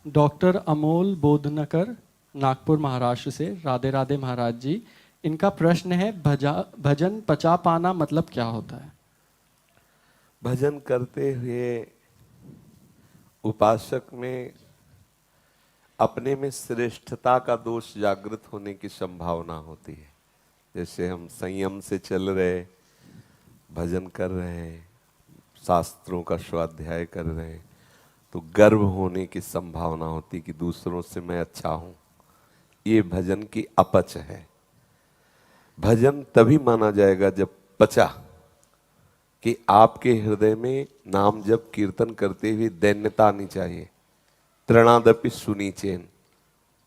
Doctor Amol Bodhankar, Nagpur Maharashtra से। राधे राधे महाराज जी। इनका प्रश्न है, भजन पचा पाना मतलब क्या होता है? भजन करते हुए उपासक में अपने में श्रेष्ठता का दोष जागृत होने की संभावना होती है। जैसे हम संयम से चल रहे, भजन कर रहे हैं, शास्त्रों का स्वाध्याय कर रहे हैं, तो गर्व होने की संभावना होती कि दूसरों से मैं अच्छा हूं। ये भजन की अपच है। भजन तभी माना जाएगा जब पचा कि आपके हृदय में नाम जप कीर्तन करते हुए दैन्यता आनी चाहिए। तृणादपि सुनीचेन,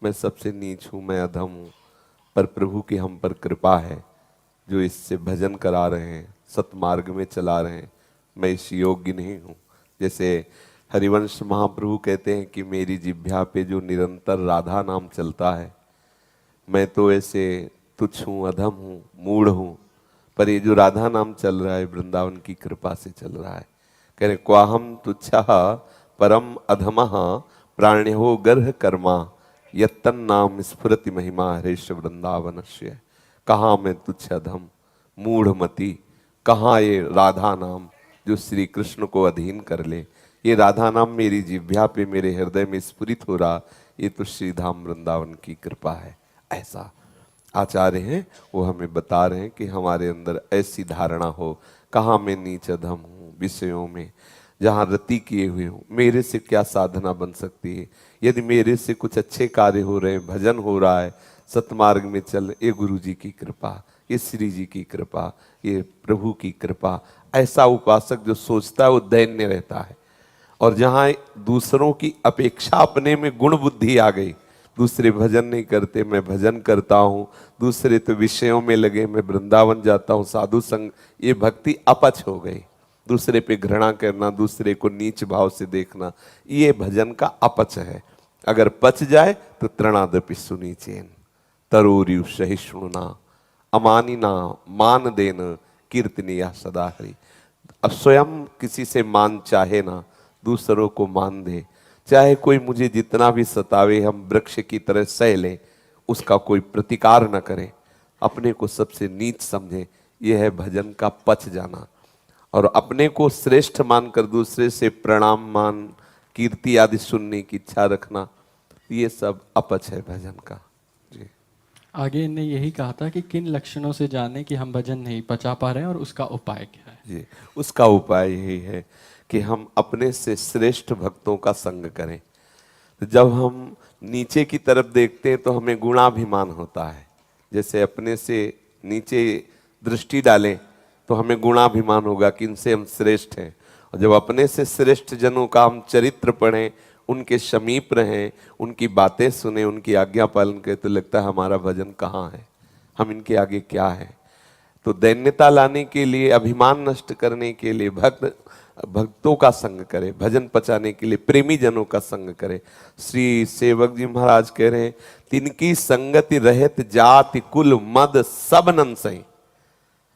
मैं सबसे नीच हूं, मैं अधम हूं, पर प्रभु की हम पर कृपा है जो इससे भजन करा रहे हैं, सतमार्ग में चला रहे हैं। मैं इस योग्य नहीं हूं। जैसे हरिवंश महाप्रभु कहते हैं कि मेरी जिह्वा पे जो निरंतर राधा नाम चलता है, मैं तो ऐसे तुच्छ हूं, अधम हूं, मूढ़ हूं, पर ये जो राधा नाम चल रहा है वृंदावन की कृपा से चल रहा है। कह रहे क्वाहम तुच्छा परम अधमः प्राण्यो गर्ह कर्मा यत्तन नाम स्फुरति महिमा हरेश वृंदावनस्य। कहाँ मैं तुच्छ अधम मूढ़मती, कहाँ ये राधा नाम जो श्री कृष्ण को अधीन कर ले। ये राधा नाम मेरी जिह्वा पे मेरे हृदय में स्फुरित हो रहा, ये तो श्री धाम वृंदावन की कृपा है। ऐसा आचार्य हैं, वो हमें बता रहे हैं कि हमारे अंदर ऐसी धारणा हो, कहाँ मैं नीच अधम हूँ विषयों में, जहाँ रति किए हुए हूँ। मेरे से क्या साधना बन सकती है? यदि मेरे से कुछ अच्छे कार्य हो रहे हैं, भजन हो रहा है, सतमार्ग में चल, ये गुरु जी की कृपा, ये श्री जी की कृपा, ये प्रभु की कृपा। ऐसा उपासक जो सोचता है वो दैन्य रहता है। और जहाँ दूसरों की अपेक्षा अपने में गुण बुद्धि आ गई, दूसरे भजन नहीं करते, मैं भजन करता हूँ, दूसरे तो विषयों में लगे, मैं वृंदावन जाता हूँ, साधु संग, ये भक्ति अपच हो गई। दूसरे पे घृणा करना, दूसरे को नीच भाव से देखना, ये भजन का अपच है। अगर पच जाए तो तृणादपि सुनीचेन तरोरियु सहिष्णुना अमानिना मान देन कीर्तनिया सदा हरि। अब स्वयं किसी से मान चाहे ना, दूसरों को मान दे। चाहे कोई मुझे जितना भी सतावे, हम वृक्ष की तरह सह लें, उसका कोई प्रतिकार न करे, अपने को सबसे नीच समझे। यह है भजन का पच जाना। और अपने को श्रेष्ठ मानकर दूसरे से प्रणाम, मान, कीर्ति आदि सुनने की इच्छा रखना, ये सब अपच है भजन का। जी। आगे इनने यही कहा था कि किन लक्षणों से जाने कि हम भजन नहीं पचा पा रहे हैं और उसका उपाय क्या है? जी, उसका उपाय यही है कि हम अपने से श्रेष्ठ भक्तों का संग करें। तो जब हम नीचे की तरफ देखते हैं तो हमें गुणाभिमान होता है। जैसे अपने से नीचे दृष्टि डालें तो हमें गुणाभिमान होगा कि इनसे हम श्रेष्ठ हैं। और जब अपने से श्रेष्ठ जनों का हम चरित्र पढ़ें, उनके समीप रहें, उनकी बातें सुने, उनकी आज्ञा पालन करें, तो लगता है हमारा भजन कहाँ है, हम इनके आगे क्या है। तो दैन्यता लाने के लिए, अभिमान नष्ट करने के लिए भक्तों का संग करे, भजन पचाने के लिए प्रेमी जनों का संग करे। श्री सेवक जी महाराज कह रहे हैं, तिनकी संगति रहत जाति कुल मद सब नन सही।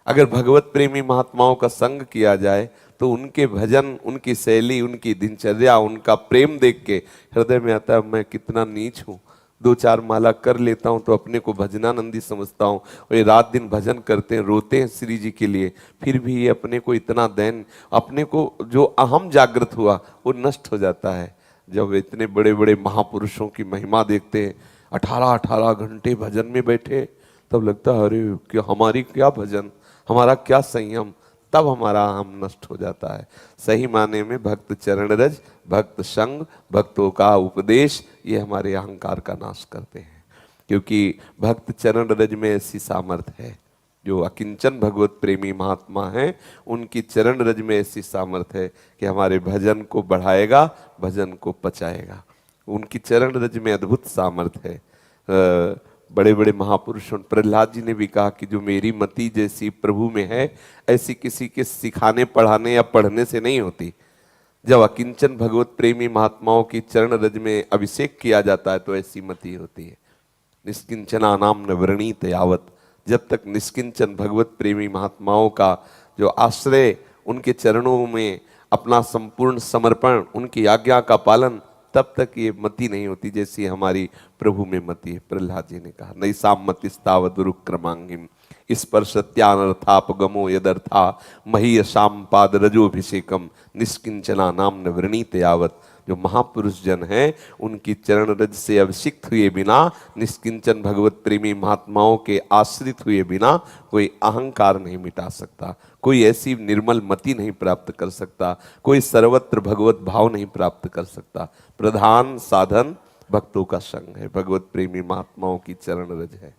अगर भगवत प्रेमी महात्माओं का संग किया जाए तो उनके भजन, उनकी शैली, उनकी दिनचर्या, उनका प्रेम देख के हृदय में आता है मैं कितना नीच हूँ। दो चार माला कर लेता हूँ तो अपने को भजनानंदी समझता हूँ, और ये रात दिन भजन करते हैं, रोते हैं श्री जी के लिए, फिर भी ये अपने को इतना दैन, अपने को जो अहम जागृत हुआ वो नष्ट हो जाता है। जब इतने बड़े बड़े महापुरुषों की महिमा देखते हैं, 18-18 घंटे भजन में बैठे, तब लगता है अरे क्या हमारी क्या भजन, हमारा क्या संयम, तब हमारा हम नष्ट हो जाता है। सही माने में भक्त चरण रज, भक्त संग, भक्तों का उपदेश, ये हमारे अहंकार का नाश करते हैं। क्योंकि भक्त चरण रज में ऐसी सामर्थ्य है, जो अकिंचन भगवत प्रेमी महात्मा हैं, उनकी चरण रज में ऐसी सामर्थ्य है कि हमारे भजन को बढ़ाएगा, भजन को पचाएगा। उनकी चरण रज में अद्भुत सामर्थ्य है। बड़े बड़े महापुरुषों, प्रहलाद जी ने भी कहा कि जो मेरी मति जैसी प्रभु में है, ऐसी किसी के सिखाने, पढ़ाने या पढ़ने से नहीं होती। जब अकिंचन भगवत प्रेमी महात्माओं की चरण रज में अभिषेक किया जाता है तो ऐसी मति होती है। निष्किंचना नाम न वृणीत यावत, जब तक निष्किंचन भगवत प्रेमी महात्माओं का जो आश्रय, उनके चरणों में अपना संपूर्ण समर्पण, उनकी आज्ञा का पालन, तब तक ये मति नहीं होती जैसी हमारी प्रभु में मति है। प्रहलाद जी ने कहा नैसाम मतिस्तावद रुक्रमांगिम स्पर्शत्यानर्थापगमो यदर्था महीयशाम पाद रजोभिषेकम निष्किंचना नाम न वृणीत यावत। जो महापुरुष जन हैं उनकी चरण रज से अभिषिक्त हुए बिना, निष्किंचन भगवत प्रेमी महात्माओं के आश्रित हुए बिना कोई अहंकार नहीं मिटा सकता, कोई ऐसी निर्मल मति नहीं प्राप्त कर सकता, कोई सर्वत्र भगवत भाव नहीं प्राप्त कर सकता। प्रधान साधन भक्तों का संग है, भगवत प्रेमी महात्माओं की चरण रज है।